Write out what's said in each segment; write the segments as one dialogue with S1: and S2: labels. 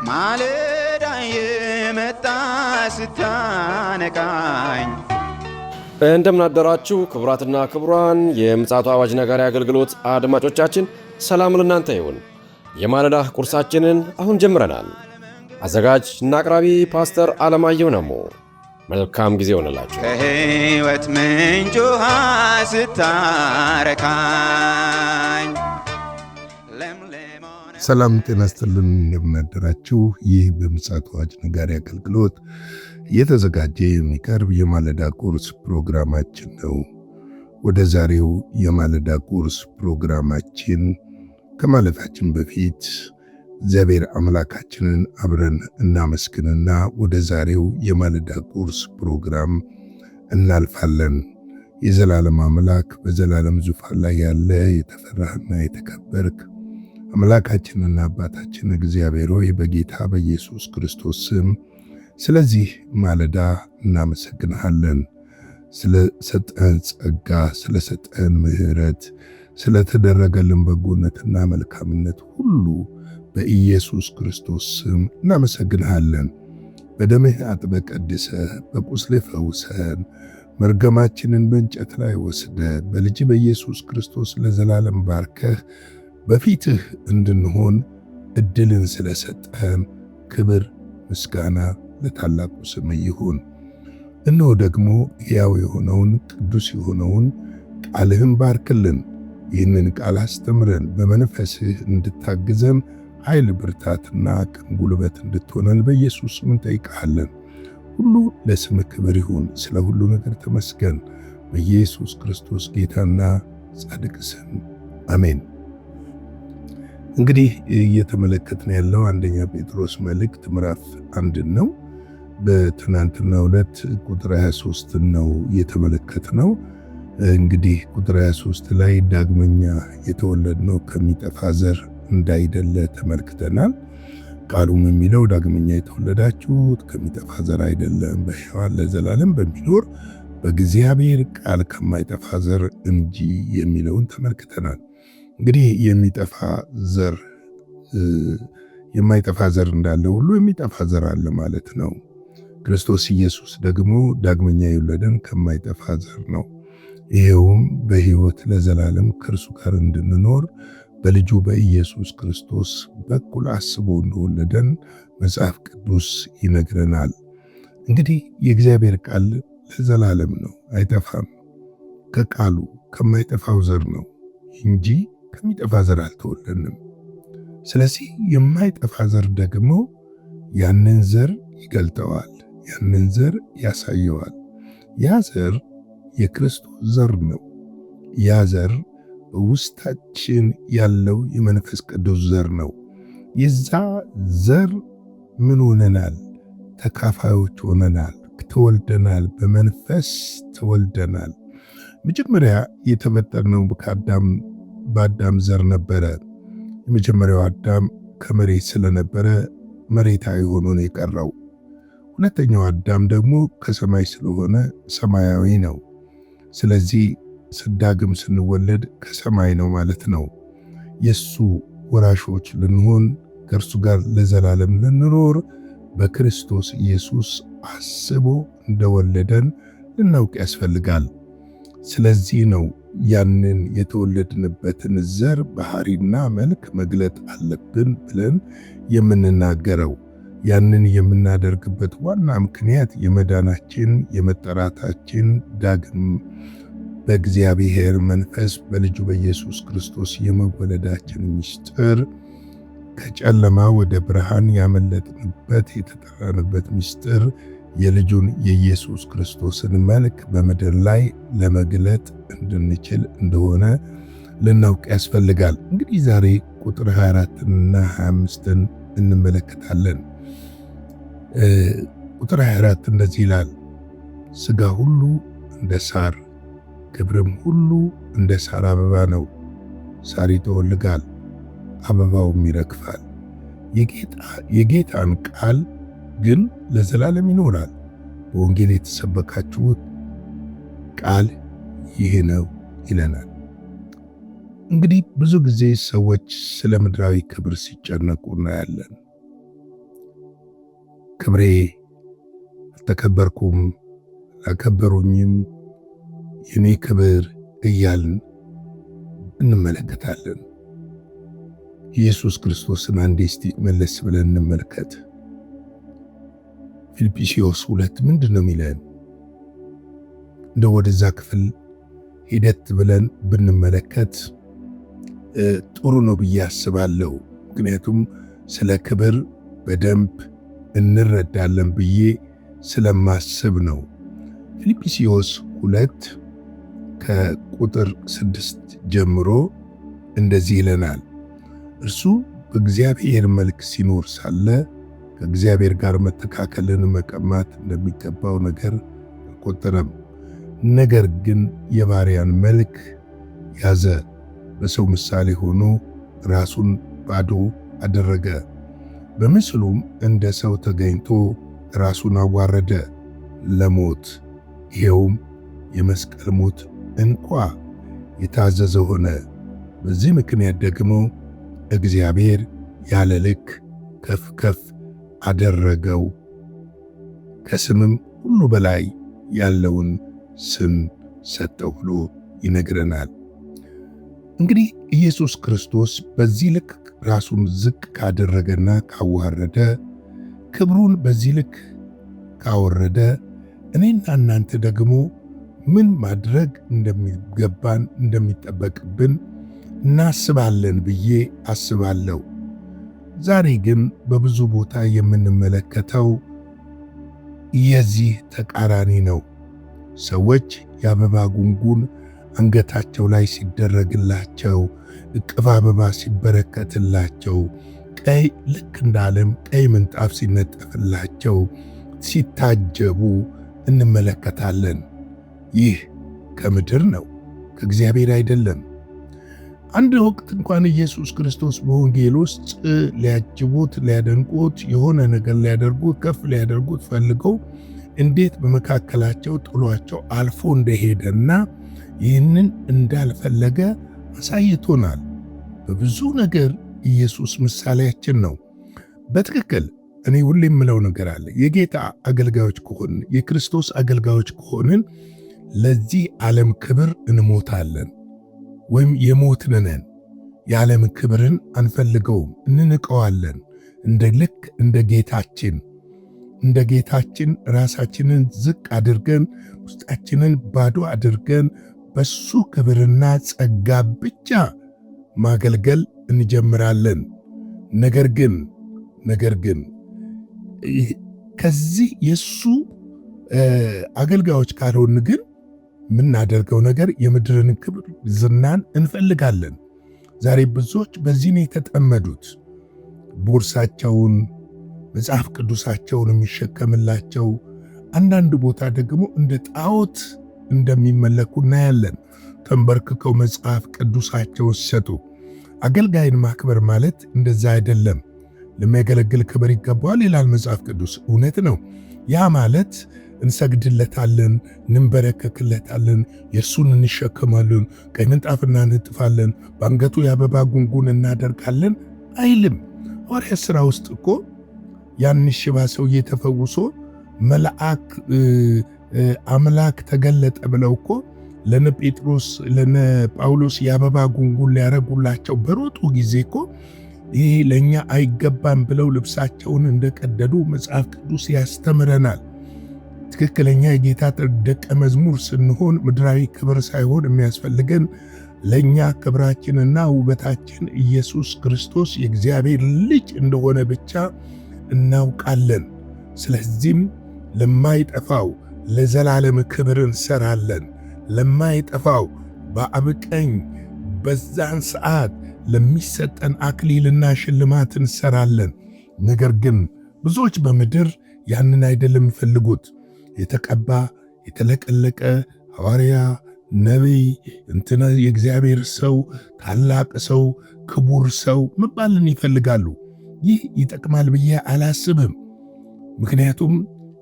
S1: ማለዳ የመጣ ስታነቃኝ።
S2: እንደምን አደራችሁ ክቡራትና ክቡራን የምፅዓቱ አዋጅ ነጋሪ አገልግሎት አድማጮቻችን፣ ሰላም ለእናንተ ይሁን። የማለዳ ቁርሳችንን አሁን ጀምረናል። አዘጋጅ እና አቅራቢ ፓስተር አለማየሁ ነሞ። መልካም ጊዜ ሆነላችሁ።
S1: ከሕይወት ምንጭ ውሃ ስታረካኝ።
S3: ሰላም ጤና ይስጥልን። እንደምን አደራችሁ። ይህ በምፅዓቱ አዋጅ ነጋሪ አገልግሎት እየተዘጋጀ የሚቀርብ የማለዳ ቁርስ ፕሮግራማችን ነው። ወደ ዛሬው የማለዳ ቁርስ ፕሮግራማችን ከማለታችን በፊት እግዚአብሔር አምላካችንን አብረን እናመስግንና ወደ ዛሬው የማለዳ ቁርስ ፕሮግራም እናልፋለን። የዘላለም አምላክ በዘላለም ዙፋን ላይ ያለ የተፈራህና የተከበርክ አምላካችንና አባታችን እግዚአብሔር ሆይ በጌታ በኢየሱስ ክርስቶስ ስም ስለዚህ ማለዳ እናመሰግንሃለን። ስለሰጠን ጸጋ፣ ስለሰጠን ምሕረት፣ ስለተደረገልን በጎነትና መልካምነት ሁሉ በኢየሱስ ክርስቶስ ስም እናመሰግንሃለን። በደምህ አጥበህ ቀድሰህ በቁስልህ ፈውሰን መርገማችንን በእንጨት ላይ ወስደህ በልጅ በኢየሱስ ክርስቶስ ለዘላለም ባርከህ በፊትህ እንድንሆን እድልን ስለሰጠን ክብር ምስጋና ለታላቁ ስም ይሁን። እነሆ ደግሞ ሕያው የሆነውን ቅዱስ የሆነውን ቃልህን ባርክልን። ይህንን ቃል አስተምረን በመንፈስህ እንድታግዘን ኃይል ብርታትና ቅን ጉልበት እንድትሆነን በኢየሱስ ስም እንጠይቃለን። ሁሉ ለስምህ ክብር ይሁን። ስለ ሁሉ ነገር ተመስገን። በኢየሱስ ክርስቶስ ጌታና ጻድቅ ስም አሜን። እንግዲህ እየተመለከትን ያለው አንደኛ ጴጥሮስ መልእክት ምዕራፍ 1 ነው። በትናንትናው ዕለት ቁጥር 23 ነው የተመለከትነው። እንግዲህ ቁጥር 23 ላይ ዳግመኛ የተወለድነው ከሚጠፋ ዘር እንዳይደለ ተመልክተናል። ቃሉም የሚለው ዳግመኛ የተወለዳችሁት ከሚጠፋ ዘር አይደለም፣ በሕያዋን ለዘላለም በሚኖር በእግዚአብሔር ቃል ከማይጠፋ ዘር እንጂ የሚለውን ተመልክተናል። እንግዲህ የማይጠፋ ዘር እንዳለ ሁሉ የሚጠፋ ዘር አለ ማለት ነው። ክርስቶስ ኢየሱስ ደግሞ ዳግመኛ የወለደን ከማይጠፋ ዘር ነው። ይሄውም በሕይወት ለዘላለም ከእርሱ ጋር እንድንኖር በልጁ በኢየሱስ ክርስቶስ በኩል አስቦ እንደወለደን መጽሐፍ ቅዱስ ይነግረናል። እንግዲህ የእግዚአብሔር ቃል ለዘላለም ነው፣ አይጠፋም። ከቃሉ ከማይጠፋው ዘር ነው እንጂ ከሚጠፋ ዘር አልተወለድንም። ስለዚህ የማይጠፋ ዘር ደግሞ ያንን ዘር ይገልጠዋል፣ ያንን ዘር ያሳየዋል። ያ ዘር የክርስቶስ ዘር ነው። ያ ዘር በውስጣችን ያለው የመንፈስ ቅዱስ ዘር ነው። የዛ ዘር ምን ሆነናል? ተካፋዮች ሆነናል፣ ተወልደናል፣ በመንፈስ ተወልደናል። መጀመሪያ የተፈጠርነው በአዳም ዘር ነበረ። የመጀመሪያው አዳም ከመሬት ስለነበረ መሬታዊ ሆኖ ነው የቀረው። ሁለተኛው አዳም ደግሞ ከሰማይ ስለሆነ ሰማያዊ ነው። ስለዚህ ዳግም ስንወለድ ከሰማይ ነው ማለት ነው። የሱ ወራሾች ልንሆን ከእርሱ ጋር ለዘላለም ልንኖር በክርስቶስ ኢየሱስ አስቦ እንደወለደን ልናውቅ ያስፈልጋል። ስለዚህ ነው ያንን የተወለድንበትን ዘር ባህሪና መልክ መግለጥ አለብን ብለን የምንናገረው። ያንን የምናደርግበት ዋና ምክንያት የመዳናችን የመጠራታችን ዳግም በእግዚአብሔር መንፈስ በልጁ በኢየሱስ ክርስቶስ የመወለዳችን ምስጢር ከጨለማ ወደ ብርሃን ያመለጥንበት የተጠራንበት ምስጢር የልጁን የኢየሱስ ክርስቶስን መልክ በምድር ላይ ለመግለጥ እንድንችል እንደሆነ ልናውቅ ያስፈልጋል። እንግዲህ ዛሬ ቁጥር 24ና 25ን እንመለከታለን። ቁጥር 24 እንደዚህ ይላል፣ ሥጋ ሁሉ እንደ ሳር ክብርም ሁሉ እንደ ሳር አበባ ነው። ሳር ይጠወልጋል፣ አበባውም ይረግፋል። የጌታን ቃል ግን ለዘላለም ይኖራል። በወንጌል የተሰበካችሁት ቃል ይህ ነው ይለናል። እንግዲህ ብዙ ጊዜ ሰዎች ስለ ምድራዊ ክብር ሲጨነቁ እናያለን። ክብሬ አልተከበርኩም፣ አላከበሩኝም፣ የኔ ክብር እያልን እንመለከታለን። ኢየሱስ ክርስቶስን አንዴ እስቲ መለስ ብለን እንመልከት። ፊልጵስዩስ 2 ምንድነው የሚለን? እንደ ወደዛ ክፍል ሂደት ብለን ብንመለከት ጥሩ ነው ብዬ አስባለሁ። ምክንያቱም ስለ ክብር በደንብ እንረዳለን ብዬ ስለማስብ ነው። ፊልጵስዩስ 2 ከቁጥር 6 ጀምሮ እንደዚህ ይለናል። እርሱ በእግዚአብሔር መልክ ሲኖር ሳለ ከእግዚአብሔር ጋር መተካከልን መቀማት እንደሚገባው ነገር አልቆጠረም። ነገር ግን የባሪያን መልክ ያዘ፣ በሰው ምሳሌ ሆኖ ራሱን ባዶ አደረገ። በምስሉም እንደ ሰው ተገኝቶ ራሱን አዋረደ ለሞት፣ ይኸውም የመስቀል ሞት እንኳ የታዘዘ ሆነ። በዚህ ምክንያት ደግሞ እግዚአብሔር ያለ ልክ ከፍ ከፍ አደረገው፣ ከስምም ሁሉ በላይ ያለውን ስም ሰጠው ብሎ ይነግረናል። እንግዲህ ኢየሱስ ክርስቶስ በዚህ ልክ ራሱን ዝቅ ካደረገና ካዋረደ፣ ክብሩን በዚህ ልክ ካወረደ፣ እኔና እናንተ ደግሞ ምን ማድረግ እንደሚገባን እንደሚጠበቅብን እናስባለን ብዬ አስባለሁ። ዛሬ ግን በብዙ ቦታ የምንመለከተው የዚህ ተቃራኒ ነው። ሰዎች የአበባ ጉንጉን አንገታቸው ላይ ሲደረግላቸው፣ እቅፍ አበባ ሲበረከትላቸው፣ ቀይ ልክ እንደ ዓለም ቀይ ምንጣፍ ሲነጠፍላቸው ሲታጀቡ እንመለከታለን። ይህ ከምድር ነው፣ ከእግዚአብሔር አይደለም። አንድ ወቅት እንኳን ኢየሱስ ክርስቶስ በወንጌል ውስጥ ሊያጅቡት፣ ሊያደንቁት፣ የሆነ ነገር ሊያደርጉት፣ ከፍ ሊያደርጉት ፈልገው እንዴት በመካከላቸው ጥሏቸው አልፎ እንደሄደና ይህንን እንዳልፈለገ አሳይቶናል። በብዙ ነገር ኢየሱስ ምሳሌያችን ነው። በትክክል እኔ ሁሌ የምለው ነገር አለ። የጌታ አገልጋዮች ከሆንን፣ የክርስቶስ አገልጋዮች ከሆንን ለዚህ ዓለም ክብር እንሞታለን ወይም የሞትን ነን። የዓለም ክብርን አንፈልገውም፣ እንንቀዋለን። እንደ ጌታችን ራሳችንን ዝቅ አድርገን ውስጣችንን ባዶ አድርገን በሱ ክብርና ጸጋ ብቻ ማገልገል እንጀምራለን። ነገር ግን ከዚህ የሱ አገልጋዮች ካልሆን ግን የምናደርገው ነገር የምድርን ክብር፣ ዝናን እንፈልጋለን። ዛሬ ብዙዎች በዚህ ነው የተጠመዱት። ቦርሳቸውን፣ መጽሐፍ ቅዱሳቸውን የሚሸከምላቸው፣ አንዳንድ ቦታ ደግሞ እንደ ጣዖት እንደሚመለኩ እናያለን። ተንበርክከው መጽሐፍ ቅዱሳቸውን ሲሰጡ። አገልጋይን ማክበር ማለት እንደዛ አይደለም። ለሚያገለግል ክብር ይገባዋል ይላል መጽሐፍ ቅዱስ። እውነት ነው። ያ ማለት እንሰግድለታለን፣ እንበረከክለታለን፣ የእርሱን እንሸከማለን፣ ቀይ ምንጣፍ እናነጥፋለን፣ በአንገቱ የአበባ ጉንጉን እናደርጋለን አይልም። ሐዋርያት ሥራ ውስጥ እኮ ያን ሽባ ሰውዬ ተፈውሶ መልአክ አምላክ ተገለጠ ብለው እኮ ለነ ጴጥሮስ ለነ ጳውሎስ የአበባ ጉንጉን ሊያረጉላቸው በሮጡ ጊዜ እኮ ይህ ለእኛ አይገባም ብለው ልብሳቸውን እንደቀደዱ መጽሐፍ ቅዱስ ያስተምረናል። ትክክለኛ የጌታ ደቀ መዝሙር ስንሆን ምድራዊ ክብር ሳይሆን የሚያስፈልገን ለእኛ ክብራችንና ውበታችን ኢየሱስ ክርስቶስ የእግዚአብሔር ልጅ እንደሆነ ብቻ እናውቃለን። ስለዚህም ለማይጠፋው ለዘላለም ክብር እንሰራለን። ለማይጠፋው በአብ ቀኝ በዛን ሰዓት ለሚሰጠን አክሊልና ሽልማት እንሰራለን። ነገር ግን ብዙዎች በምድር ያንን አይደለም የሚፈልጉት። የተቀባ የተለቀለቀ ሐዋርያ፣ ነቢይ፣ እንትና የእግዚአብሔር ሰው፣ ታላቅ ሰው፣ ክቡር ሰው መባልን ይፈልጋሉ። ይህ ይጠቅማል ብዬ አላስብም። ምክንያቱም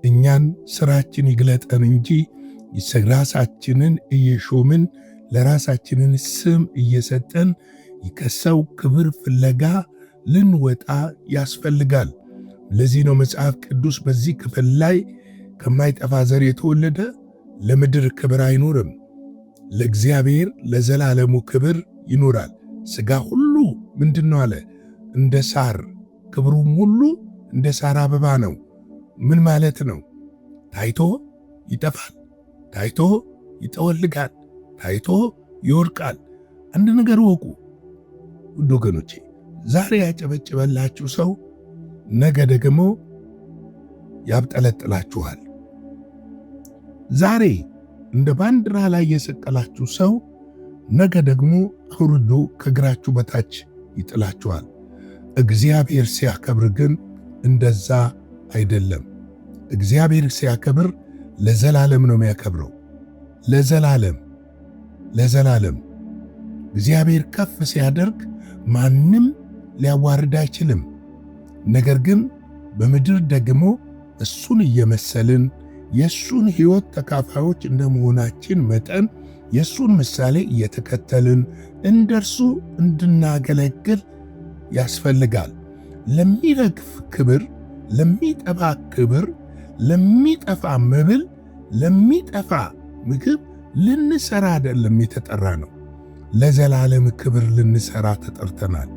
S3: እኛን ስራችን ይግለጠን እንጂ ራሳችንን እየሾምን ለራሳችንን ስም እየሰጠን ከሰው ክብር ፍለጋ ልንወጣ ያስፈልጋል። ለዚህ ነው መጽሐፍ ቅዱስ በዚህ ክፍል ላይ ከማይጠፋ ዘር የተወለደ ለምድር ክብር አይኖርም፣ ለእግዚአብሔር ለዘላለሙ ክብር ይኖራል። ሥጋ ሁሉ ምንድነው አለ? እንደ ሳር፣ ክብሩም ሁሉ እንደ ሳር አበባ ነው። ምን ማለት ነው? ታይቶ ይጠፋል፣ ታይቶ ይጠወልጋል፣ ታይቶ ይወድቃል። አንድ ነገር ወቁ ውድ ወገኖቼ፣ ዛሬ ያጨበጭበላችሁ ሰው ነገ ደግሞ ያብጠለጥላችኋል። ዛሬ እንደ ባንዲራ ላይ የሰቀላችሁ ሰው ነገ ደግሞ አውርዶ ከእግራችሁ በታች ይጥላችኋል። እግዚአብሔር ሲያከብር ግን እንደዛ አይደለም። እግዚአብሔር ሲያከብር ለዘላለም ነው የሚያከብረው። ለዘላለም እግዚአብሔር ከፍ ሲያደርግ ማንም ሊያዋርድ አይችልም። ነገር ግን በምድር ደግሞ እሱን እየመሰልን የእሱን ሕይወት ተካፋዮች እንደመሆናችን መጠን የእሱን ምሳሌ እየተከተልን እንደርሱ እንድናገለግል ያስፈልጋል። ለሚረግፍ ክብር፣ ለሚጠፋ ክብር፣ ለሚጠፋ መብል፣ ለሚጠፋ ምግብ ልንሰራ አይደለም የተጠራ ነው። ለዘላለም ክብር ልንሰራ ተጠርተናል።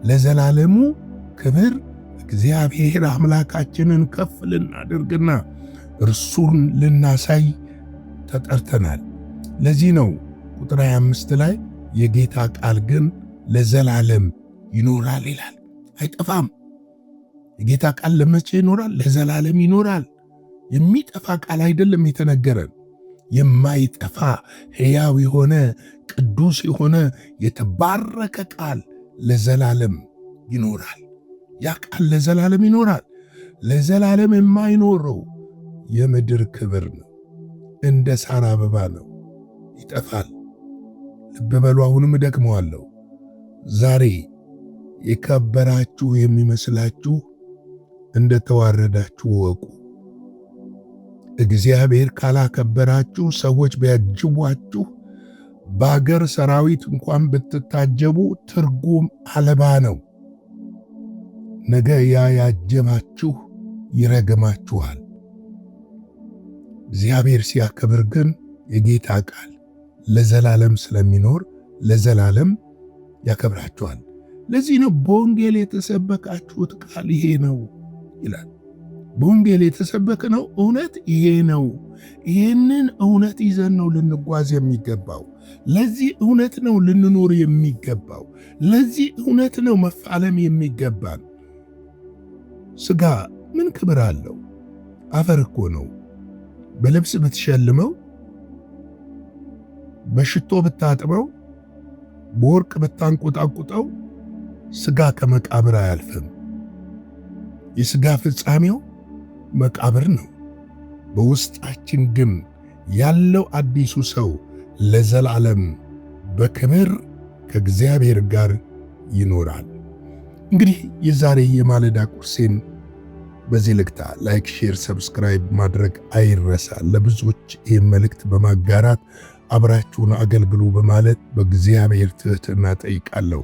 S3: ለዘላለሙ ክብር እግዚአብሔር አምላካችንን ከፍ ልናደርግና እርሱን ልናሳይ ተጠርተናል። ለዚህ ነው ቁጥር 25 ላይ የጌታ ቃል ግን ለዘላለም ይኖራል ይላል። አይጠፋም። የጌታ ቃል ለመቼ ይኖራል? ለዘላለም ይኖራል። የሚጠፋ ቃል አይደለም የተነገረን። የማይጠፋ ሕያው የሆነ ቅዱስ የሆነ የተባረከ ቃል ለዘላለም ይኖራል። ያ ቃል ለዘላለም ይኖራል። ለዘላለም የማይኖረው የምድር ክብር ነው፣ እንደ ሳር አበባ ነው፣ ይጠፋል። ልብ በሉ። አሁንም እደግመዋለሁ። ዛሬ የከበራችሁ የሚመስላችሁ እንደተዋረዳችሁ ወቁ። እግዚአብሔር ካላከበራችሁ ሰዎች ቢያጅቧችሁ፣ በአገር ሰራዊት እንኳን ብትታጀቡ ትርጉም አልባ ነው። ነገ ያ ያጀባችሁ ይረግማችኋል። እግዚአብሔር ሲያከብር ግን የጌታ ቃል ለዘላለም ስለሚኖር ለዘላለም ያከብራችኋል። ለዚህ ነው በወንጌል የተሰበካችሁት ቃል ይሄ ነው ይላል። በወንጌል የተሰበከነው እውነት ይሄ ነው። ይሄንን እውነት ይዘን ነው ልንጓዝ የሚገባው። ለዚህ እውነት ነው ልንኖር የሚገባው። ለዚህ እውነት ነው መፋለም የሚገባን። ሥጋ ምን ክብር አለው? አፈር እኮ ነው። በልብስ ብትሸልመው፣ በሽቶ ብታጥበው፣ በወርቅ ብታንቆጣቁጠው ሥጋ ከመቃብር አያልፍም። የሥጋ ፍጻሜው መቃብር ነው። በውስጣችን ግን ያለው አዲሱ ሰው ለዘላለም በክብር ከእግዚአብሔር ጋር ይኖራል። እንግዲህ የዛሬ የማለዳ ቁርሴን በዚህ ልክታ። ላይክ፣ ሼር፣ ሰብስክራይብ ማድረግ አይረሳ። ለብዙዎች ይህን መልእክት በማጋራት አብራችሁን አገልግሉ በማለት በእግዚአብሔር ትሕትና ጠይቃለሁ።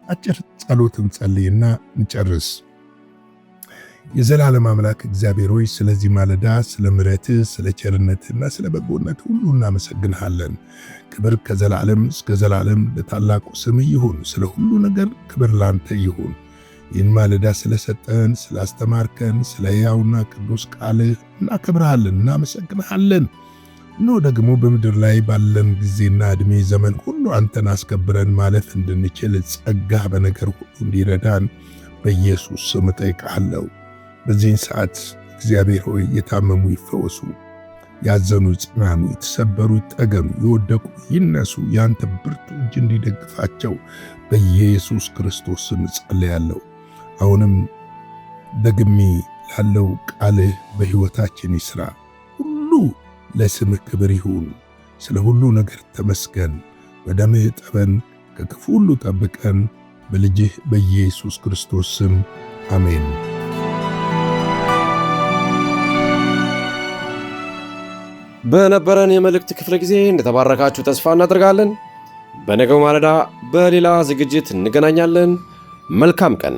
S3: አጭር ጸሎትን ጸልይና እንጨርስ። የዘላለም አምላክ እግዚአብሔር ሆይ ስለዚህ ማለዳ ስለ ምሕረትህ፣ ስለ ቸርነትህና ስለ በጎነት ሁሉ እናመሰግንሃለን። ክብር ከዘላለም እስከ ዘላለም ለታላቁ ስምህ ይሁን። ስለ ሁሉ ነገር ክብር ላንተ ይሁን። ይህን ማለዳ ስለሰጠን፣ ስላስተማርከን፣ ስለ ሕያውና ቅዱስ ቃልህ እናከብርሃለን፣ እናመሰግንሃለን። እነሆ ደግሞ በምድር ላይ ባለን ጊዜና ዕድሜ ዘመን ሁሉ አንተን አስከብረን ማለፍ እንድንችል ጸጋህ በነገር ሁሉ እንዲረዳን በኢየሱስ ስም እጠይቅሃለሁ። በዚህን ሰዓት እግዚአብሔር ሆይ የታመሙ ይፈወሱ፣ ያዘኑ ይጽናኑ፣ የተሰበሩ ይጠገኑ፣ የወደቁ ይነሱ። ያንተ ብርቱ እጅ እንዲደግፋቸው በኢየሱስ ክርስቶስ ስም ጸልያለሁ። አሁንም ደግሜ ላለው ቃልህ በሕይወታችን ይሥራ። ሁሉ ለስምህ ክብር ይሁን። ስለ ሁሉ ነገር ተመስገን። በደምህ ጠበን፣ ከክፉ ሁሉ ጠብቀን። በልጅህ በኢየሱስ ክርስቶስ ስም አሜን።
S2: በነበረን የመልእክት ክፍለ ጊዜ እንደተባረካችሁ ተስፋ እናደርጋለን። በነገው ማለዳ በሌላ ዝግጅት እንገናኛለን። መልካም ቀን።